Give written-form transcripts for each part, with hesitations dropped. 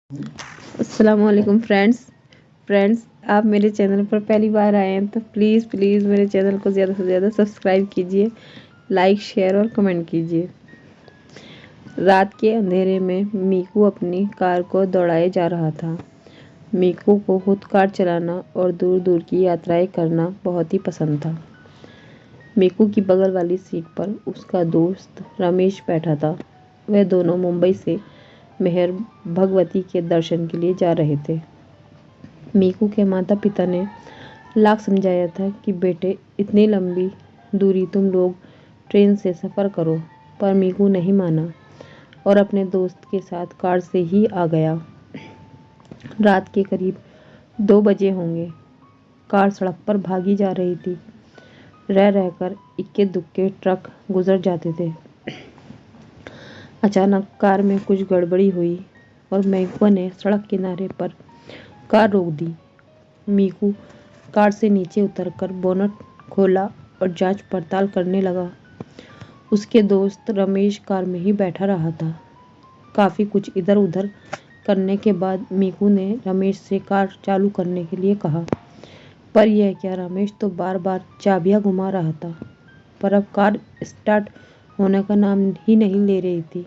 अस्सलामुअलैकुम फ्रेंड्स, आप मेरे चैनल पर पहली बार आए हैं तो प्लीज़ मेरे चैनल को ज़्यादा से ज़्यादा सब्सक्राइब कीजिए, लाइक शेयर और कमेंट कीजिए। रात के अंधेरे में मीकू अपनी कार को दौड़ाए जा रहा था। मीकू को खुद कार चलाना और दूर दूर की यात्राएं करना बहुत ही पसंद था। मीकू की बगल वाली सीट पर उसका दोस्त रमेश बैठा था। वह दोनों मुंबई से मेहर भगवती के दर्शन के लिए जा रहे थे। मीकू के माता पिता ने लाख समझाया था कि बेटे, इतनी लंबी दूरी तुम लोग ट्रेन से सफ़र करो, पर मीकू नहीं माना और अपने दोस्त के साथ कार से ही आ गया। रात के करीब 2 बजे होंगे। कार सड़क पर भागी जा रही थी। रह रहकर इक्के दुक्के ट्रक गुजर जाते थे। अचानक कार में कुछ गड़बड़ी हुई और मीकू ने सड़क किनारे पर कार रोक दी। मीकू कार से नीचे उतरकर बोनट खोला और जांच पड़ताल करने लगा। उसके दोस्त रमेश कार में ही बैठा रहा था। काफ़ी कुछ इधर उधर करने के बाद मीकू ने रमेश से कार चालू करने के लिए कहा, पर यह क्या, रमेश तो बार बार चाबियां घुमा रहा था, पर अब कार स्टार्ट होने का नाम ही नहीं ले रही थी।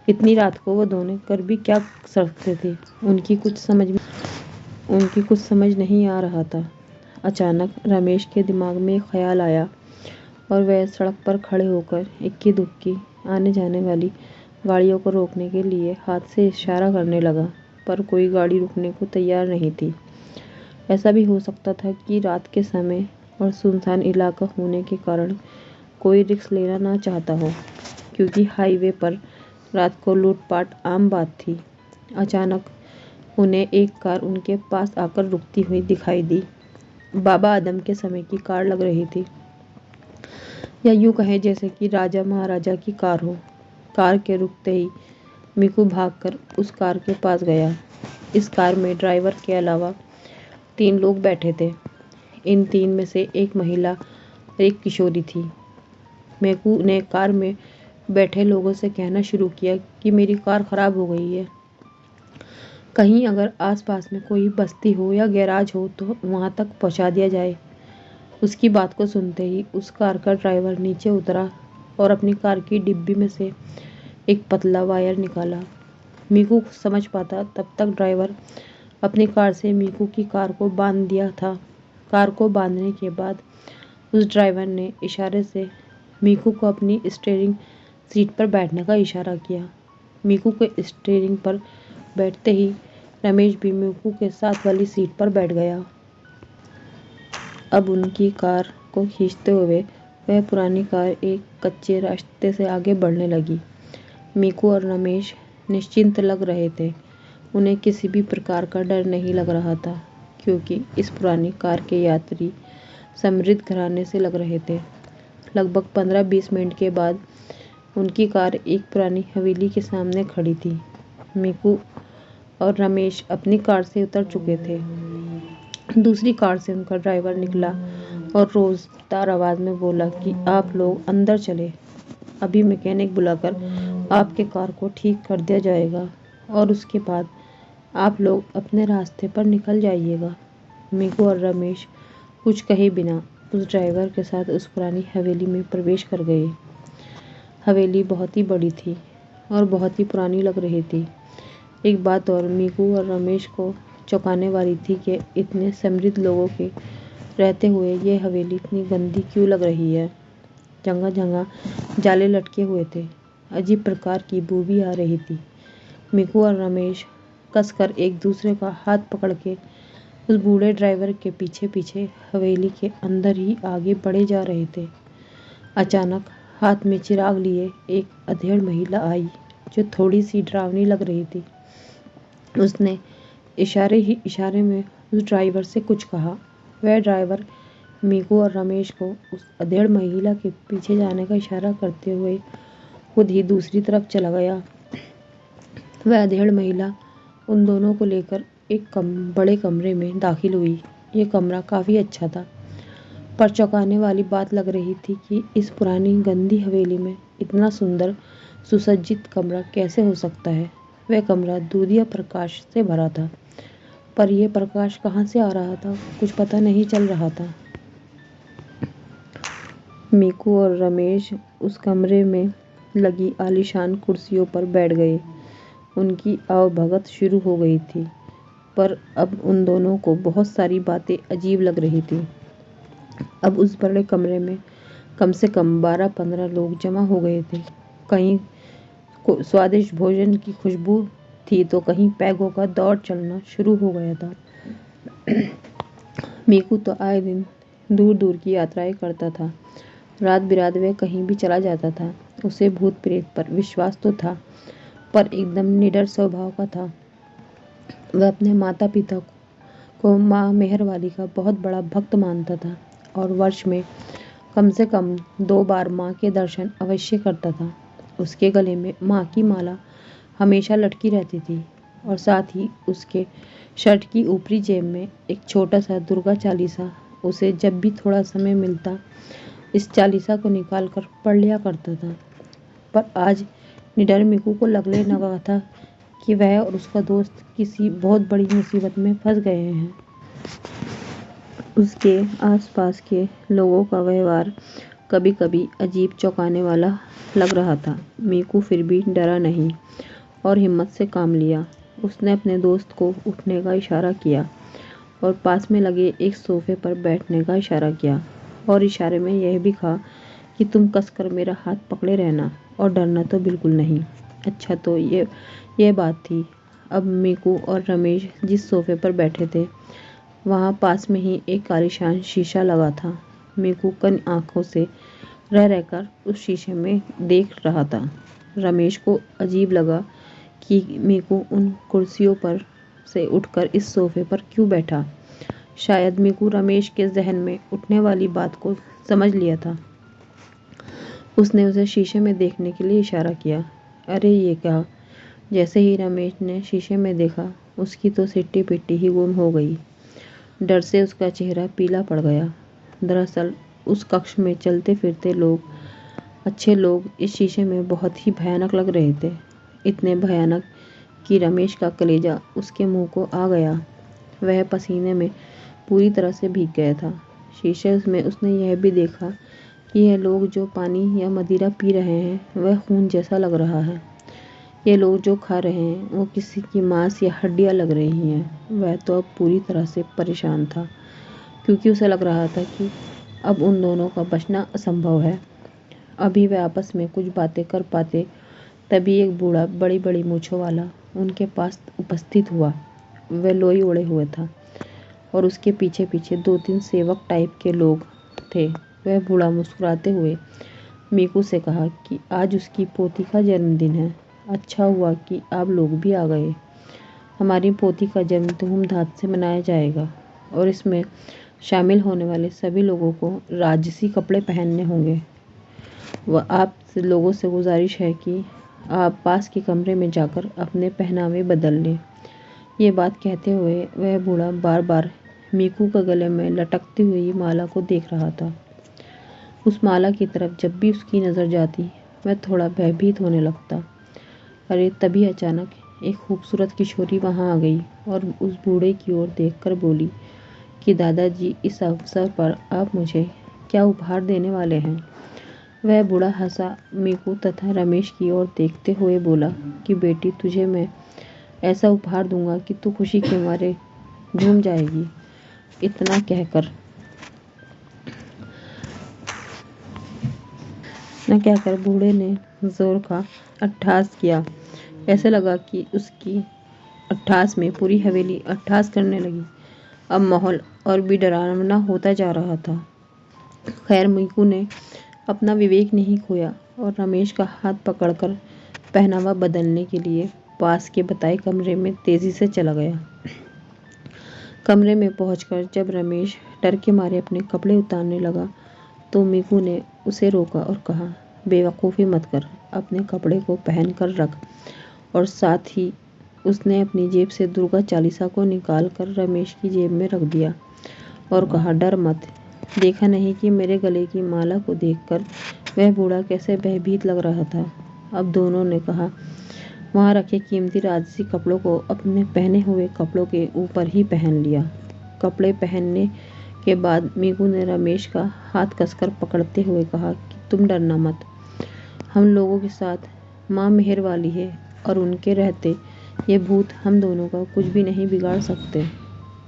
इतनी रात को वो दोनों कर भी क्या सकते थे, उनकी कुछ समझ नहीं आ रहा था। अचानक रमेश के दिमाग में एक ख्याल आया और वह सड़क पर खड़े होकर इक्की दुक्की आने जाने वाली गाड़ियों को रोकने के लिए हाथ से इशारा करने लगा, पर कोई गाड़ी रुकने को तैयार नहीं थी। ऐसा भी हो सकता था कि रात के समय और सुनसान इलाका होने के कारण कोई रिस्क लेना ना चाहता हो, क्योंकि हाईवे पर रात को लूटपाट आम बात थी। अचानक उन्हें एक कार उनके पास आकर रुकती हुई दिखाई दी। बाबा आदम के समय की कार लग रही थी, या यूं कहें जैसे कि राजा महाराजा की कार हो। कार के रुकते ही मीकू भागकर उस कार के पास गया। इस कार में ड्राइवर के अलावा 3 लोग बैठे थे। इन 3 में से एक महिला और एक किशोरी थी। मीकू ने कार में बैठे लोगों से कहना शुरू किया कि मेरी कार खराब हो गई है। कहीं अगर आसपास में कोई बस्ती हो या गैराज हो तो वहां तक पहुंचा दिया जाए। उसकी बात को सुनते ही उस कार का ड्राइवर नीचे उतरा और अपनी कार की डिब्बी में से एक पतला वायर निकाला। मीकू समझ पाता तब तक ड्राइवर अपनी कार से मीकू की कार को बांध दिया था। कार को बांधने के बाद उस ड्राइवर ने इशारे से मीकू को अपनी स्टीयरिंग सीट पर बैठने का इशारा किया। मीकू के स्टीयरिंग पर बैठते ही रमेश भी मीकू के साथ वाली सीट पर बैठ गया। अब उनकी कार को खींचते हुए वह पुरानी कार एक कच्चे रास्ते से आगे बढ़ने लगी। मीकू और रमेश निश्चिंत लग रहे थे। उन्हें किसी भी प्रकार का डर नहीं लग रहा था, क्योंकि इस पुरानी कार के यात्री समृद्ध घराने से लग रहे थे। लगभग 15-20 मिनट के बाद उनकी कार एक पुरानी हवेली के सामने खड़ी थी। मीकू और रमेश अपनी कार से उतर चुके थे। दूसरी कार से उनका ड्राइवर निकला और रोज़दार आवाज़ में बोला कि आप लोग अंदर चले, अभी मैकेनिक बुलाकर आपके कार को ठीक कर दिया जाएगा और उसके बाद आप लोग अपने रास्ते पर निकल जाइएगा। मीकू और रमेश कुछ कहे बिना उस ड्राइवर के साथ उस पुरानी हवेली में प्रवेश कर गए। हवेली बहुत ही बड़ी थी और बहुत ही पुरानी लग रही थी। एक बात और मीकू और रमेश को चौंकाने वाली थी कि इतने समृद्ध लोगों के रहते हुए ये हवेली इतनी गंदी क्यों लग रही है। जगह जगह जाले लटके हुए थे। अजीब प्रकार की बू भी आ रही थी। मीकू और रमेश कसकर एक दूसरे का हाथ पकड़ के उस बूढ़े ड्राइवर के पीछे पीछे हवेली के अंदर ही आगे बढ़े जा रहे थे। अचानक हाथ में चिराग लिए एक अधेड़ महिला आई, जो थोड़ी सी डरावनी लग रही थी। उसने इशारे में उस ड्राइवर से कुछ कहा। वह ड्राइवर मीकू और रमेश को उस अधेड़ महिला के पीछे जाने का इशारा करते हुए खुद ही दूसरी तरफ चला गया। वह अधेड़ महिला उन दोनों को लेकर एक बड़े कमरे में दाखिल हुई। ये कमरा काफ़ी अच्छा था, पर चौंकाने वाली बात लग रही थी कि इस पुरानी गंदी हवेली में इतना सुंदर सुसज्जित कमरा कैसे हो सकता है। वह कमरा दूधिया प्रकाश से भरा था, पर यह प्रकाश कहाँ से आ रहा था कुछ पता नहीं चल रहा था। मीकू और रमेश उस कमरे में लगी आलीशान कुर्सियों पर बैठ गए। उनकी आवभगत शुरू हो गई थी, पर अब उन दोनों को बहुत सारी बातें अजीब लग रही थी। अब उस बड़े कमरे में कम से कम 12-15 लोग जमा हो गए थे। कहीं स्वादिष्ट भोजन की खुशबू थी तो कहीं पैगों का दौड़ चलना शुरू हो गया था। मीकू तो आए दिन दूर दूर की यात्राएं करता था। रात बिरात वह कहीं भी चला जाता था। उसे भूत प्रेत पर विश्वास तो था, पर एकदम निडर स्वभाव का था। वह अपने माता पिता को माँ मेहरवाली का बहुत बड़ा भक्त मानता था और वर्ष में कम से कम 2 बार माँ के दर्शन अवश्य करता था। उसके गले में माँ की माला हमेशा लटकी रहती थी और साथ ही उसके शर्ट की ऊपरी जेब में एक छोटा सा दुर्गा चालीसा। उसे जब भी थोड़ा समय मिलता इस चालीसा को निकाल कर पढ़ लिया करता था। पर आज निडर मीकू को लगने लगा था कि वह और उसका दोस्त किसी बहुत बड़ी मुसीबत में फंस गए हैं। उसके आसपास के लोगों का व्यवहार कभी कभी अजीब चौंकाने वाला लग रहा था। मीकू फिर भी डरा नहीं और हिम्मत से काम लिया। उसने अपने दोस्त को उठने का इशारा किया और पास में लगे एक सोफे पर बैठने का इशारा किया और इशारे में यह भी कहा कि तुम कसकर मेरा हाथ पकड़े रहना और डरना तो बिल्कुल नहीं। अच्छा, तो ये बात थी। अब मीकू और रमेश जिस सोफे पर बैठे थे वहाँ पास में ही एक आलीशान शीशा लगा था। मीकू कन आंखों से रह रहकर उस शीशे में देख रहा था। रमेश को अजीब लगा कि मीकू उन कुर्सियों पर से उठकर इस सोफे पर क्यों बैठा। शायद मीकू रमेश के जहन में उठने वाली बात को समझ लिया था। उसने उसे शीशे में देखने के लिए इशारा किया। अरे ये क्या! जैसे ही रमेश ने शीशे में देखा उसकी तो सिट्टी पिट्टी ही गुम हो गई। डर से उसका चेहरा पीला पड़ गया। दरअसल उस कक्ष में चलते फिरते अच्छे लोग इस शीशे में बहुत ही भयानक लग रहे थे। इतने भयानक कि रमेश का कलेजा उसके मुंह को आ गया। वह पसीने में पूरी तरह से भीग गया था। शीशे में उसने यह भी देखा कि यह लोग जो पानी या मदिरा पी रहे हैं वह खून जैसा लग रहा है। ये लोग जो खा रहे हैं वो किसी की मांस या हड्डियां लग रही हैं। वह तो अब पूरी तरह से परेशान था, क्योंकि उसे लग रहा था कि अब उन दोनों का बचना असंभव है। अभी वह आपस में कुछ बातें कर पाते, तभी एक बूढ़ा बड़ी बड़ी मूँछों वाला उनके पास उपस्थित हुआ। वह लोई ओढ़े हुए था और उसके पीछे पीछे 2-3 सेवक टाइप के लोग थे। वह बूढ़ा मुस्कुराते हुए मीकू से कहा कि आज उसकी पोती का जन्मदिन है। अच्छा हुआ कि आप लोग भी आ गए। हमारी पोती का जन्म धूमधाम से मनाया जाएगा और इसमें शामिल होने वाले सभी लोगों को राजसी कपड़े पहनने होंगे। वह आप लोगों से गुजारिश है कि आप पास के कमरे में जाकर अपने पहनावे बदल लें। ये बात कहते हुए वह बूढ़ा बार बार मीकू के गले में लटकती हुई माला को देख रहा था। उस माला की तरफ जब भी उसकी नज़र जाती वह थोड़ा भयभीत होने लगता। अरे तभी अचानक एक खूबसूरत किशोरी वहाँ आ गई और उस बूढ़े की ओर देखकर बोली कि दादाजी, इस अवसर पर आप मुझे क्या उपहार देने वाले हैं। वह बूढ़ा हंसा मीकू तथा रमेश की ओर देखते हुए बोला कि बेटी, तुझे मैं ऐसा उपहार दूंगा कि तू खुशी के मारे झूम जाएगी। इतना कहकर बूढ़े ने जोर का अट्ठास किया। ऐसे लगा कि उसकी अट्ठास में पूरी हवेली अट्ठास करने लगी। अब माहौल और भी डरावना होता जा रहा था। खैर मीकू ने अपना विवेक नहीं खोया और रमेश का हाथ पकड़कर पहनावा बदलने के लिए पास के बताए कमरे में तेजी से चला गया। कमरे में पहुंचकर जब रमेश डर के मारे अपने कपड़े उतारने लगा तो मीकू ने उसे रोका और कहा, बेवकूफ़ी मत कर, अपने कपड़े को पहन कर रख। और साथ ही उसने अपनी जेब से दुर्गा चालीसा को निकाल कर रमेश की जेब में रख दिया और कहा, डर मत। देखा नहीं कि मेरे गले की माला को देखकर वह बूढ़ा कैसे भयभीत लग रहा था। अब दोनों ने कहा, वहाँ रखे कीमती राजसी कपड़ों को अपने पहने हुए कपड़ों के ऊपर ही पहन लिया। कपड़े पहनने के बाद मीकू ने रमेश का हाथ कसकर पकड़ते हुए कहा कि तुम डरना मत, हम लोगों के साथ माँ मेहर वाली है और उनके रहते ये भूत हम दोनों का कुछ भी नहीं बिगाड़ सकते।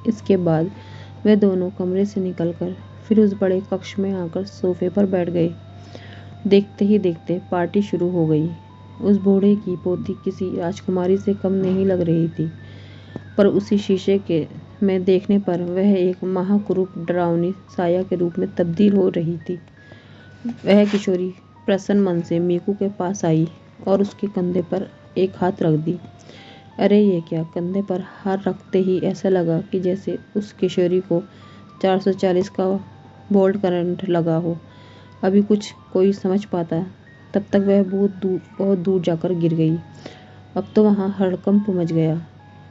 इसके बाद वे दोनों कमरे से निकलकर फिर उस बड़े कक्ष में आकर सोफे पर बैठ गए। देखते ही देखते पार्टी शुरू हो गई। उस बूढ़े की पोती किसी राजकुमारी से कम नहीं लग रही थी, पर उसी शीशे के में देखने पर वह एक महाकुरूप डरावनी साया के रूप में तब्दील हो रही थी। वह किशोरी प्रसन्न मन से मीकू के पास आई और उसके कंधे पर एक हाथ रख दी। अरे ये क्या! कंधे पर हाथ रखते ही ऐसा लगा कि जैसे उस किशोरी को 440 का वोल्ट करंट लगा हो। अभी कुछ कोई समझ पाता, तब तक वह बहुत दूर जाकर गिर गई। अब तो वहाँ हड़कंप मच गया।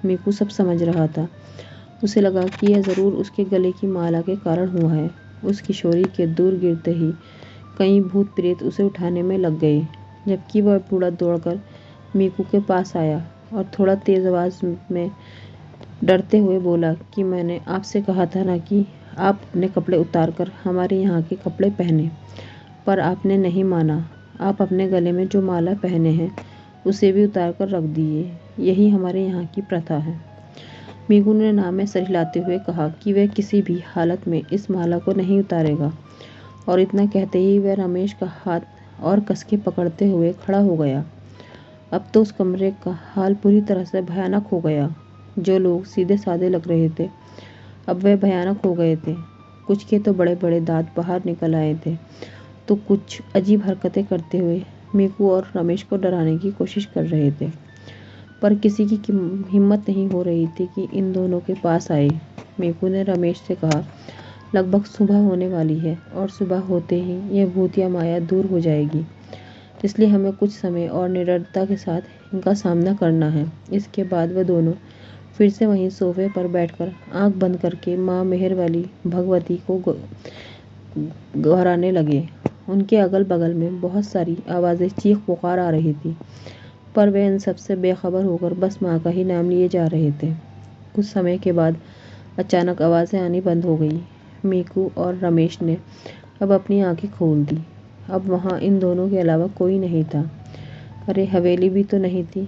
मीकू सब समझ रहा था। उसे लगा कि यह ज़रूर उसके गले की माला के कारण हुआ है। उस किशोरी के दूर गिरते ही कई भूत प्रेत उसे उठाने में लग गए, जबकि वह बूढ़ा दौड़कर मीकू के पास आया और थोड़ा तेज़ आवाज़ में डरते हुए बोला कि मैंने आपसे कहा था ना कि आप अपने कपड़े उतारकर हमारे यहाँ के कपड़े पहने, पर आपने नहीं माना। आप अपने गले में जो माला पहने हैं उसे भी उतार कर रख दिए। यही हमारे यहाँ की प्रथा है। मीकू ने नाम में सर हिलाते हुए कहा कि वह किसी भी हालत में इस माला को नहीं उतारेगा, और इतना कहते ही वह रमेश का हाथ और कस के पकड़ते हुए खड़ा हो गया। अब तो उस कमरे का हाल पूरी तरह से भयानक हो गया। जो लोग सीधे साधे लग रहे थे, अब वे भयानक हो गए थे। कुछ के तो बड़े बड़े दांत बाहर निकल आए थे, तो कुछ अजीब हरकतें करते हुए मीकू और रमेश को डराने की कोशिश कर रहे थे। पर किसी की हिम्मत नहीं हो रही थी कि इन दोनों के पास आए। मीकू ने रमेश से कहा, लगभग सुबह होने वाली है और सुबह होते ही यह भूतिया माया दूर हो जाएगी, इसलिए हमें कुछ समय और निडरता के साथ इनका सामना करना है। इसके बाद वह दोनों फिर से वहीं सोफे पर बैठकर आंख बंद करके माँ मेहर वाली भगवती को दोहराने लगे। उनके अगल बगल में बहुत सारी आवाज़ें चीख पुकार आ रही थी, पर वे इन सबसे बेखबर होकर बस माँ का ही नाम लिए जा रहे थे। कुछ समय के बाद अचानक आवाज़ें आनी बंद हो गई। मीकू और रमेश ने अब अपनी आंखें खोल दी। अब वहाँ इन दोनों के अलावा कोई नहीं था। अरे हवेली भी तो नहीं थी,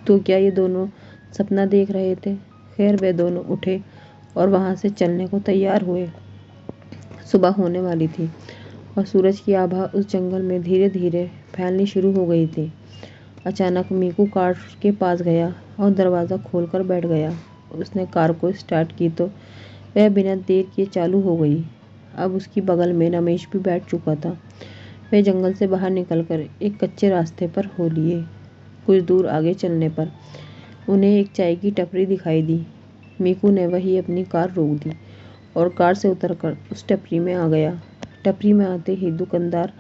तो क्या ये दोनों सपना देख रहे थे? खैर वे दोनों उठे और वहाँ से चलने को तैयार हुए। सुबह होने वाली थी और सूरज की आभा उस जंगल में धीरे धीरे फैलनी शुरू हो गई थी। अचानक मीकू कार के पास गया और दरवाज़ा खोलकर बैठ गया। उसने कार को स्टार्ट की तो वह बिना देर किए चालू हो गई। अब उसकी बगल में रमेश भी बैठ चुका था। वे जंगल से बाहर निकलकर एक कच्चे रास्ते पर हो लिए। कुछ दूर आगे चलने पर उन्हें एक चाय की टपरी दिखाई दी। मीकू ने वहीं अपनी कार रोक दी और कार से उतरकर उस टपरी में आ गया। टपरी में आते ही दुकानदार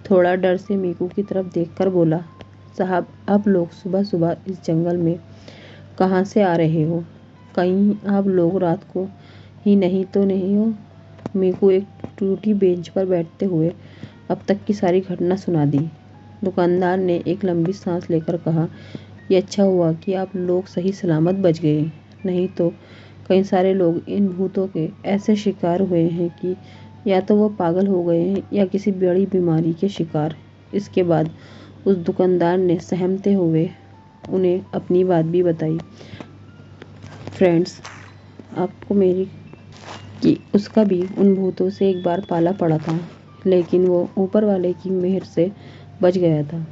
थोड़ा डर से मीकू की तरफ देखकर बोला, साहब आप लोग सुबह सुबह इस जंगल में कहाँ से आ रहे हो? कहीं आप लोग रात को ही नहीं तो नहीं हो? मीकू एक टूटी बेंच पर बैठते हुए अब तक की सारी घटना सुना दी। दुकानदार ने एक लंबी सांस लेकर कहा, ये अच्छा हुआ कि आप लोग सही सलामत बच गए, नहीं तो कई सारे लोग इन भूतों के ऐसे शिकार हुए हैं कि या तो वो पागल हो गए हैं या किसी बड़ी बीमारी के शिकार। इसके बाद उस दुकानदार ने सहमते हुए उन्हें अपनी बात भी बताई। फ्रेंड्स, आपको मेरी कि उसका भी उन भूतों से एक बार पाला पड़ा था, लेकिन वो ऊपर वाले की मेहर से बच गया था।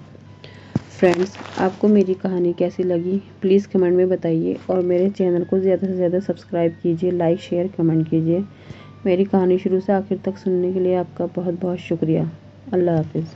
फ्रेंड्स, आपको मेरी कहानी कैसी लगी प्लीज़ कमेंट में बताइए और मेरे चैनल को ज़्यादा से ज़्यादा सब्सक्राइब कीजिए, लाइक शेयर कमेंट कीजिए। मेरी कहानी शुरू से आखिर तक सुनने के लिए आपका बहुत बहुत शुक्रिया। अल्लाह हाफिज़।